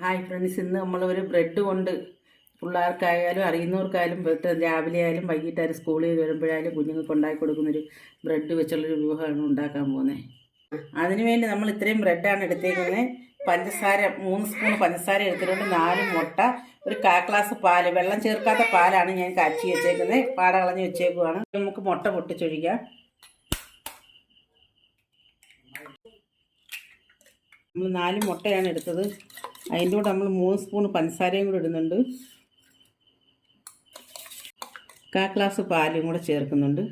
Hi friends, ഇന്ന് നമ്മളൊരു bread കൊണ്ട് പിള്ളേർക്കായാലും അറിയുന്നവർക്കായാലും രാവിലെ ആയാലും വൈകിട്ടായാലും സ്കൂളിൽ വരുമ്പോഴായാലും കുഞ്ഞുങ്ങൾക്ക് ഉണ്ടാക്കി കൊടുക്കുന്നൊരു ബ്രെഡ് വെച്ചുള്ളൊരു വിഭവമാണ് ഉണ്ടാക്കാൻ പോകുന്നത്. അതിനുവേണ്ടി നമ്മൾ ഇത്രയും ബ്രെഡാണ് എടുത്തേക്കുന്നത്. പഞ്ചസാര 3 സ്പൂൺ പഞ്ചസാര എടുത്തിട്ടുണ്ട്, 4 മുട്ട, ഒരു 1/4 ഗ്ലാസ് പാല്, വെള്ളം ചേർക്കാത്ത പാലാണ് ഞാൻ കാച്ചി വെച്ചേക്കുന്നത്. പാട കളഞ്ഞ് വെച്ചേക്കുവാണ്. നമുക്ക് മുട്ട പൊട്ടിച്ചൊഴിക്കാം. നമ്മൾ 4 മുട്ടയാണ് എടുത്തത്. അതിൻ്റെ കൂടെ നമ്മൾ 3 സ്പൂൺ പഞ്ചസാരയും കൂടെ ഇടുന്നുണ്ട്. 1/4 ഗ്ലാസ് പാലും കൂടെ ചേർക്കുന്നുണ്ട്.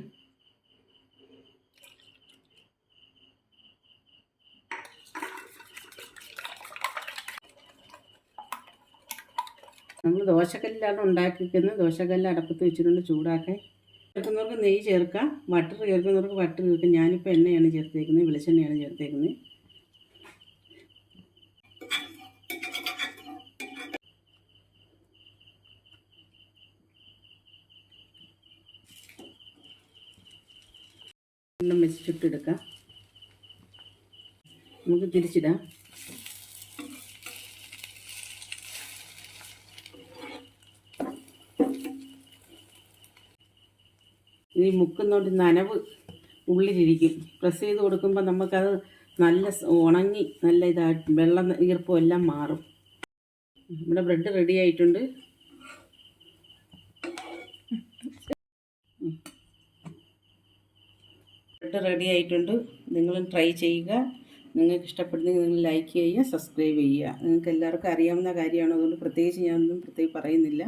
നമ്മൾ ദോശക്കല്ലിലാണ് ഉണ്ടാക്കിയിരിക്കുന്നത്. ദോശക്കല്ല് അടപ്പത്ത് വെച്ചിട്ടുണ്ട് ചൂടാക്കാൻ. ചേർക്കുന്നവർക്ക് നെയ്യ് ചേർക്കാം, ബട്ടർ ചേർക്കുന്നവർക്ക് ബട്ടർ ചേർക്കാം. ഞാനിപ്പോൾ എണ്ണയാണ് ചേർത്തേക്കുന്നത്, വെളിച്ചെണ്ണയാണ് ചേർത്തേക്കുന്നത്. എണ്ണം വെച്ച് ചുട്ടെടുക്കാം. നമുക്ക് തിരിച്ചിടാം. ഈ മുക്കുന്നോണ്ട് നനവ് ഉള്ളിലിരിക്കും. പ്രസ് ചെയ്ത് കൊടുക്കുമ്പോൾ നമുക്കത് നല്ല ഉണങ്ങി നല്ല ഇതായിട്ട് വെള്ളം ഈർപ്പം എല്ലാം മാറും. നമ്മുടെ ബ്രെഡ് റെഡി ആയിട്ടുണ്ട്. ബ്രെഡ് റെഡി ആയിട്ടുണ്ട്. നിങ്ങളും ട്രൈ ചെയ്യുക. നിങ്ങൾക്ക് ഇഷ്ടപ്പെടുന്നെങ്കിൽ നിങ്ങൾ ലൈക്ക് ചെയ്യുക, സബ്സ്ക്രൈബ് ചെയ്യുക. നിങ്ങൾക്ക് എല്ലാവർക്കും അറിയാവുന്ന കാര്യമാണ്, അതുകൊണ്ട് പ്രത്യേകിച്ച് ഞാനൊന്നും പറയുന്നില്ല.